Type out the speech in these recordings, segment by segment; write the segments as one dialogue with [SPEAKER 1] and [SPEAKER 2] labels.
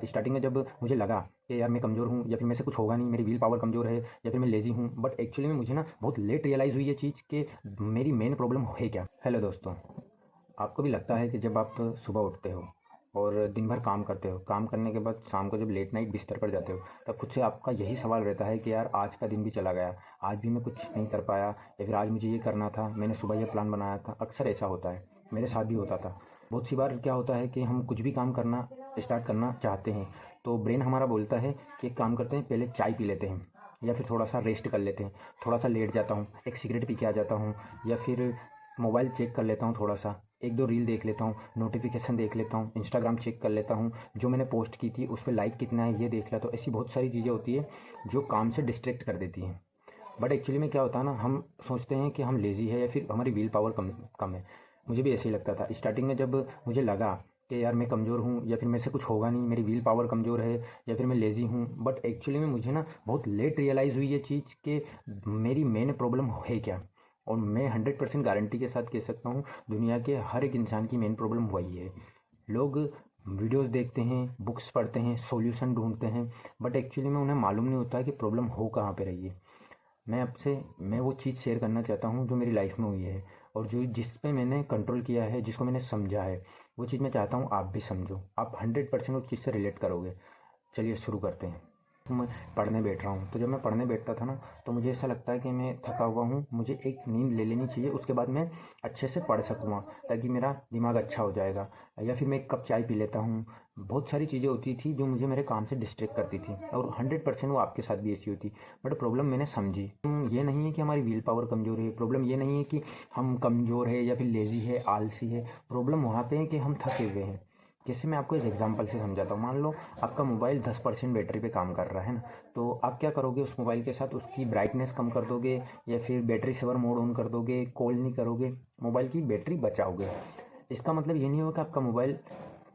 [SPEAKER 1] Starting में जब मुझे लगा कि यार मैं कमज़ोर हूँ या फिर मेरे से कुछ होगा नहीं, मेरी विल पावर कमज़ोर है या फिर मैं लेज़ी हूँ, बट एक्चुअली में मुझे ना बहुत लेट रियलाइज़ हुई ये चीज़ कि मेरी मेन प्रॉब्लम है क्या। हेलो दोस्तों, आपको भी लगता है कि जब आप सुबह उठते हो और दिन भर काम करते हो, काम करने के बाद शाम को जब लेट नाइट बिस्तर पर जाते हो, तब खुद से आपका यही सवाल रहता है कि यार आज का दिन भी चला गया, आज भी मैं कुछ नहीं कर पाया, या फिर आज मुझे ये करना था, मैंने सुबह ये प्लान बनाया था। अक्सर ऐसा होता है, मेरे साथ भी होता था। बहुत सी बार क्या होता है कि हम कुछ भी काम करना स्टार्ट करना चाहते हैं तो ब्रेन हमारा बोलता है कि एक काम करते हैं, पहले चाय पी लेते हैं या फिर थोड़ा सा रेस्ट कर लेते हैं, थोड़ा सा लेट जाता हूँ, एक सिगरेट पी के आ जाता हूँ, या फिर मोबाइल चेक कर लेता हूँ, थोड़ा सा एक दो रील देख लेता हूँ, नोटिफिकेशन देख लेता हूँ, इंस्टाग्राम चेक कर लेता हूँ, जो मैंने पोस्ट की थी उस पर लाइक कितना है ये देख लिया। तो ऐसी बहुत सारी चीज़ें होती है जो काम से डिस्ट्रैक्ट कर देती हैं। बट एक्चुअली में क्या होता है ना, हम सोचते हैं कि हम लेज़ी है या फिर हमारी विल पावर कम कम है। मुझे भी ऐसे ही लगता था स्टार्टिंग में जब मुझे लगा कि यार मैं कमज़ोर हूँ या फिर मेरे से कुछ होगा नहीं, मेरी विल पावर कमज़ोर है या फिर मैं लेज़ी हूँ, बट एक्चुअली में मुझे ना बहुत लेट रियलाइज़ हुई ये चीज़ कि मेरी मेन प्रॉब्लम है क्या। और मैं 100% गारंटी के साथ कह सकता हूँ, दुनिया के हर एक इंसान की मेन प्रॉब्लम वही है। लोग वीडियोस देखते हैं, बुक्स पढ़ते हैं, सॉल्यूशन ढूंढते हैं, बट एक्चुअली में उन्हें मालूम नहीं होता है कि प्रॉब्लम हो कहाँ पे रही है। मैं वो चीज़ शेयर करना चाहता हूँ जो मेरी लाइफ में हुई है और जो जिस पे मैंने कंट्रोल किया है, जिसको मैंने समझा है। वो चीज़ मैं चाहता हूँ आप भी समझो, आप 100% उस चीज़ से रिलेट करोगे। चलिए शुरू करते हैं। मैं पढ़ने बैठ रहा हूँ, तो जब मैं पढ़ने बैठता था ना, तो मुझे ऐसा लगता है कि मैं थका हुआ हूँ, मुझे एक नींद ले लेनी चाहिए, उसके बाद मैं अच्छे से पढ़ सकूँगा, ताकि मेरा दिमाग अच्छा हो जाएगा। या फिर मैं एक कप चाय पी लेता हूँ। बहुत सारी चीज़ें होती थी जो मुझे मेरे काम से डिस्ट्रैक्ट करती थी, और 100% वो आपके साथ भी ऐसी होती। बट प्रॉब्लम मैंने समझी, ये नहीं है कि हमारी विल पावर कमज़ोर है, प्रॉब्लम ये नहीं है कि हम कमज़ोर है या फिर लेज़ी है, आलसी है। प्रॉब्लम वहाँ पे है कि हम थके हुए हैं। जैसे मैं आपको एक एग्जांपल से समझाता हूँ। मान लो आपका मोबाइल 10% बैटरी पे काम कर रहा है ना, तो आप क्या करोगे उस मोबाइल के साथ, उसकी ब्राइटनेस कम कर दोगे या फिर बैटरी सेवर मोड ऑन कर दोगे, कॉल नहीं करोगे, मोबाइल की बैटरी बचाओगे। इसका मतलब ये नहीं होगा कि आपका मोबाइल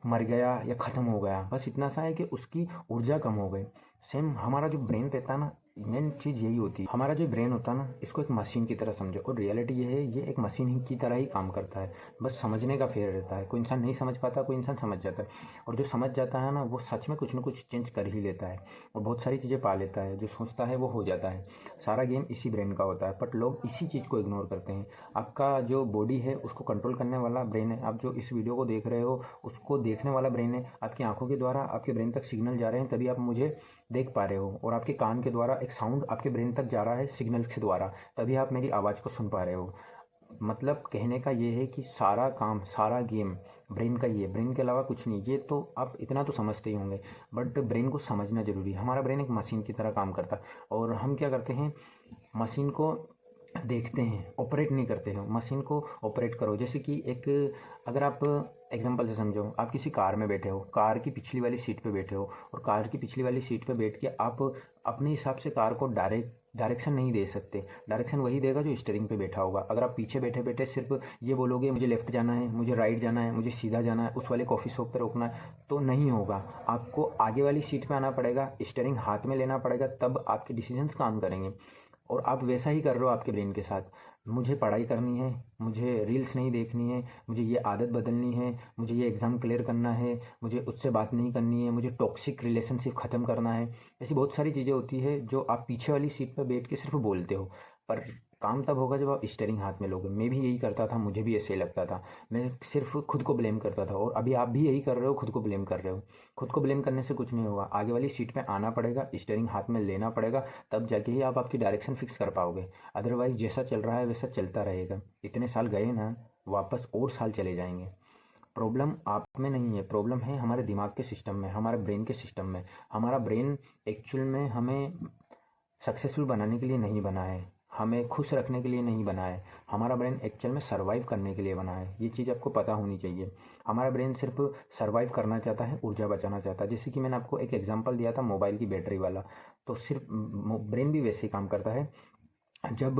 [SPEAKER 1] मर गया या ख़त्म हो गया, बस इतना सा है कि उसकी ऊर्जा कम हो गई। सेम हमारा जो ब्रेन रहता है ना, मेन चीज़ यही होती है। हमारा जो ब्रेन होता है ना, इसको एक मशीन की तरह समझो, और रियलिटी ये है, ये एक मशीन ही की तरह ही काम करता है। बस समझने का फेर रहता है। कोई इंसान नहीं समझ पाता, कोई इंसान समझ जाता है, और जो समझ जाता है ना, वो सच में कुछ ना कुछ चेंज कर ही लेता है और बहुत सारी चीज़ें पा लेता है। जो सोचता है वो हो जाता है। सारा गेम इसी ब्रेन का होता है, बट लोग इसी चीज़ को इग्नोर करते हैं। आपका जो बॉडी है उसको कंट्रोल करने वाला ब्रेन है, आप जो इस वीडियो को देख रहे हो उसको देखने वाला ब्रेन है। आपकी आंखों के द्वारा आपके ब्रेन तक सिग्नल जा रहे हैं, तभी आप मुझे देख पा रहे हो, और आपके कान के द्वारा एक साउंड आपके ब्रेन तक जा रहा है सिग्नल के द्वारा, तभी आप मेरी आवाज़ को सुन पा रहे हो। मतलब कहने का ये है कि सारा काम, सारा गेम ब्रेन का ही है, ब्रेन के अलावा कुछ नहीं। ये तो आप इतना तो समझते ही होंगे, बट ब्रेन को समझना ज़रूरी है। हमारा ब्रेन एक मशीन की तरह काम करता है, और हम क्या करते हैं, मशीन को देखते हैं, ऑपरेट नहीं करते हैं। मशीन को ऑपरेट करो। जैसे कि एक, अगर आप एग्जांपल से समझो, आप किसी कार में बैठे हो, कार की पिछली वाली सीट पे बैठे हो, और कार की पिछली वाली सीट पे बैठ के आप अपने हिसाब से कार को डायरेक्शन नहीं दे सकते। डायरेक्शन वही देगा जो स्टीयरिंग पे बैठा होगा। अगर आप पीछे बैठे बैठे सिर्फ ये बोलोगे मुझे लेफ्ट जाना है, मुझे राइट जाना है, मुझे सीधा जाना है, उस वाले कॉफ़ी शॉप पे रोकना है, तो नहीं होगा। आपको आगे वाली सीट पे आना पड़ेगा, स्टीयरिंग हाथ में लेना पड़ेगा, तब आपके डिसीजंस काम करेंगे। और आप वैसा ही कर रहे हो आपके ब्रेन के साथ। मुझे पढ़ाई करनी है, मुझे रील्स नहीं देखनी है, मुझे ये आदत बदलनी है, मुझे ये एग्ज़ाम क्लियर करना है, मुझे उससे बात नहीं करनी है, मुझे टॉक्सिक रिलेशनशिप ख़त्म करना है। ऐसी बहुत सारी चीज़ें होती है जो आप पीछे वाली सीट पर बैठ के सिर्फ बोलते हो, पर काम तब होगा जब आप स्टीयरिंग हाथ में लोगे। मैं भी यही करता था, मुझे भी ऐसे ही लगता था। मैं सिर्फ खुद को ब्लेम करता था, और अभी आप भी यही कर रहे हो, खुद को ब्लेम कर रहे हो। खुद को ब्लेम करने से कुछ नहीं होगा। आगे वाली सीट पे आना पड़ेगा, स्टीयरिंग हाथ में लेना पड़ेगा, तब जाके ही आप आपकी डायरेक्शन फिक्स कर पाओगे। अदरवाइज जैसा चल रहा है वैसा चलता रहेगा। इतने साल गए ना, वापस और साल चले जाएंगे। प्रॉब्लम आप में नहीं है, प्रॉब्लम है हमारे दिमाग के सिस्टम में, हमारे ब्रेन के सिस्टम में। हमारा ब्रेन एक्चुअल में हमें सक्सेसफुल बनाने के लिए नहीं बना है, हमें खुश रखने के लिए नहीं बना है। हमारा ब्रेन एक्चुअल में सर्वाइव करने के लिए बना है। ये चीज़ आपको पता होनी चाहिए। हमारा ब्रेन सिर्फ सर्वाइव करना चाहता है, ऊर्जा बचाना चाहता है। जैसे कि मैंने आपको एक एग्जांपल दिया था मोबाइल की बैटरी वाला, तो सिर्फ ब्रेन भी वैसे ही काम करता है। जब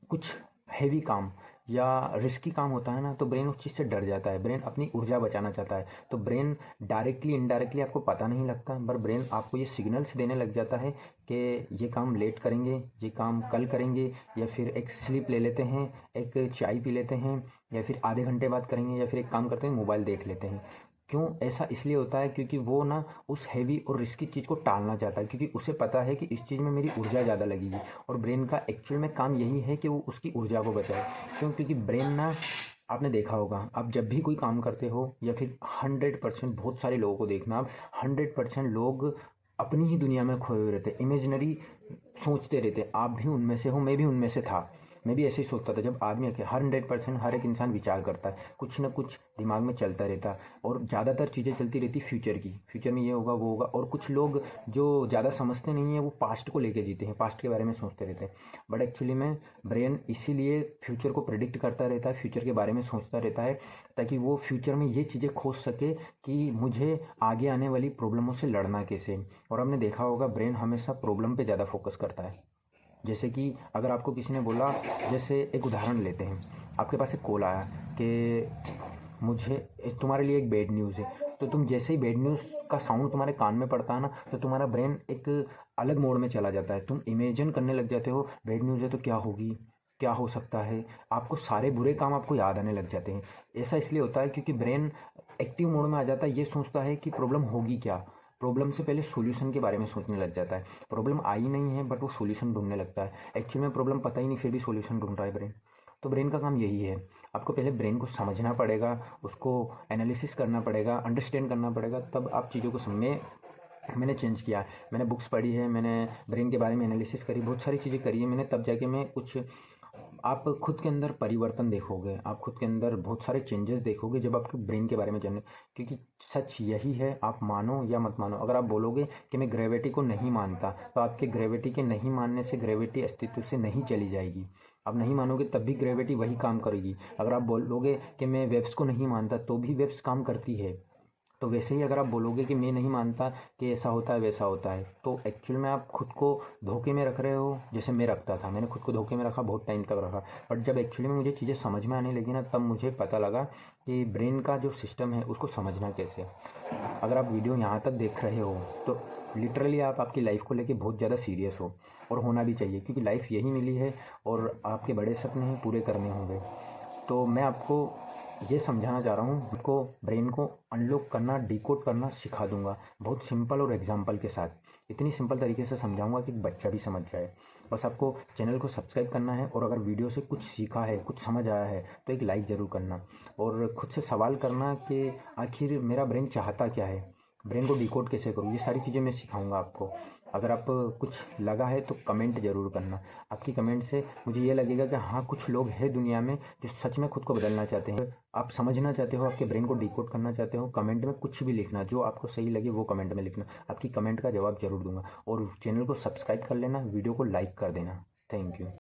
[SPEAKER 1] कुछ हैवी काम या रिस्की काम होता है ना, तो ब्रेन उस चीज़ से डर जाता है। ब्रेन अपनी ऊर्जा बचाना चाहता है, तो ब्रेन डायरेक्टली इनडायरेक्टली आपको पता नहीं लगता, पर ब्रेन आपको ये सिग्नल्स देने लग जाता है कि ये काम लेट करेंगे, ये काम कल करेंगे, या फिर एक स्लीप ले लेते हैं, एक चाय पी लेते हैं, या फिर आधे घंटे बाद करेंगे, या फिर एक काम करते हैं मोबाइल देख लेते हैं। क्यों ऐसा इसलिए होता है क्योंकि वो ना उस हैवी और रिस्की चीज़ को टालना चाहता है, क्योंकि उसे पता है कि इस चीज़ में मेरी ऊर्जा ज़्यादा लगेगी। और ब्रेन का एक्चुअल में काम यही है कि वो उसकी ऊर्जा को बचाए। क्यों? क्योंकि ब्रेन ना, आपने देखा होगा, आप जब भी कोई काम करते हो या फिर 100% बहुत सारे लोगों को देखना आप, 100% लोग अपनी ही दुनिया में खोए हुए रहते, इमेजिनरी सोचते रहते। आप भी उनमें से हो, मैं भी उनमें से था। मैं भी ऐसे ही सोचता था। जब आदमी 100% हर एक इंसान विचार करता है, कुछ ना कुछ दिमाग में चलता रहता है, और ज़्यादातर चीज़ें चलती रहती फ्यूचर की। फ्यूचर में ये होगा, वो होगा। और कुछ लोग जो ज़्यादा समझते नहीं हैं, वो पास्ट को लेके जीते हैं, पास्ट के बारे में सोचते रहते हैं। बट एक्चुअली में ब्रेन इसीलिए फ्यूचर को प्रेडिक्ट करता रहता है, फ्यूचर के बारे में सोचता रहता है, ताकि वो फ्यूचर में ये चीज़ें खोज सके कि मुझे आगे आने वाली प्रॉब्लमों से लड़ना कैसे। और हमने देखा होगा, ब्रेन हमेशा प्रॉब्लम पे ज़्यादा फोकस करता है। जैसे कि अगर आपको किसी ने बोला, जैसे एक उदाहरण लेते हैं, आपके पास एक कॉल आया कि मुझे तुम्हारे लिए एक बैड न्यूज़ है। तो तुम जैसे ही बैड न्यूज़ का साउंड तुम्हारे कान में पड़ता है ना, तो तुम्हारा ब्रेन एक अलग मोड में चला जाता है। तुम इमेजिन करने लग जाते हो, बैड न्यूज़ है तो क्या होगी, क्या हो सकता है। आपको सारे बुरे काम आपको याद आने लग जाते हैं। ऐसा इसलिए होता है क्योंकि ब्रेन एक्टिव मोड में आ जाता है। ये सोचता है कि प्रॉब्लम होगी क्या, प्रॉब्लम से पहले सॉल्यूशन के बारे में सोचने लग जाता है। प्रॉब्लम आई नहीं है बट वो सॉल्यूशन ढूंढने लगता है। एक्चुअली में प्रॉब्लम पता ही नहीं, फिर भी सॉल्यूशन ढूंढ रहा है ब्रेन। तो ब्रेन का काम यही है। आपको पहले ब्रेन को समझना पड़ेगा, उसको एनालिसिस करना पड़ेगा, अंडरस्टैंड करना पड़ेगा, तब आप चीज़ों को मैंने चेंज किया है। मैंने बुक्स पढ़ी है, मैंने ब्रेन के बारे में एनालिसिस करी, बहुत सारी चीज़ें करी है मैंने, तब जाके मैं कुछ, आप खुद के अंदर परिवर्तन देखोगे, आप खुद के अंदर बहुत सारे चेंजेस देखोगे जब आपके ब्रेन के बारे में जाने। क्योंकि सच यही है, आप मानो या मत मानो। अगर आप बोलोगे कि मैं ग्रेविटी को नहीं मानता, तो आपके ग्रेविटी के नहीं मानने से ग्रेविटी अस्तित्व से नहीं चली जाएगी। आप नहीं मानोगे तब भी ग्रेविटी वही काम करेगी। अगर आप बोलोगे कि मैं वेव्स को नहीं मानता, तो भी वेव्स काम करती है। तो वैसे ही अगर आप बोलोगे कि मैं नहीं मानता कि ऐसा होता है वैसा होता है, तो एक्चुअल में आप खुद को धोखे में रख रहे हो। जैसे मैं रखता था, मैंने खुद को धोखे में रखा, बहुत टाइम तक रखा। बट जब एक्चुअली में मुझे चीज़ें समझ में आने लगी ना, तब मुझे पता लगा कि ब्रेन का जो सिस्टम है उसको समझना कैसे। अगर आप वीडियो यहाँ तक देख रहे हो तो लिटरली आप आपकी लाइफ को लेके बहुत ज़्यादा सीरियस हो, और होना भी चाहिए, क्योंकि लाइफ यही मिली है और आपके बड़े सपने ही पूरे करने होंगे। तो मैं आपको ये समझाना चाह रहा हूँ, आपको ब्रेन को अनलॉक करना, डिकोड करना सिखा दूंगा, बहुत सिंपल और एग्जांपल के साथ। इतनी सिंपल तरीके से समझाऊंगा कि बच्चा भी समझ जाए। बस आपको चैनल को सब्सक्राइब करना है, और अगर वीडियो से कुछ सीखा है, कुछ समझ आया है, तो एक लाइक ज़रूर करना, और खुद से सवाल करना कि आखिर मेरा ब्रेन चाहता क्या है, ब्रेन को डिकोड कैसे करूँ। ये सारी चीज़ें मैं सिखाऊंगा आपको। अगर आप कुछ लगा है तो कमेंट ज़रूर करना। आपकी कमेंट से मुझे ये लगेगा कि हाँ, कुछ लोग हैं दुनिया में जो सच में खुद को बदलना चाहते हैं। आप समझना चाहते हो, आपके ब्रेन को डिकोड करना चाहते हो, कमेंट में कुछ भी लिखना, जो आपको सही लगे वो कमेंट में लिखना। आपकी कमेंट का जवाब ज़रूर दूंगा। और चैनल को सब्सक्राइब कर लेना, वीडियो को लाइक कर देना। Thank you.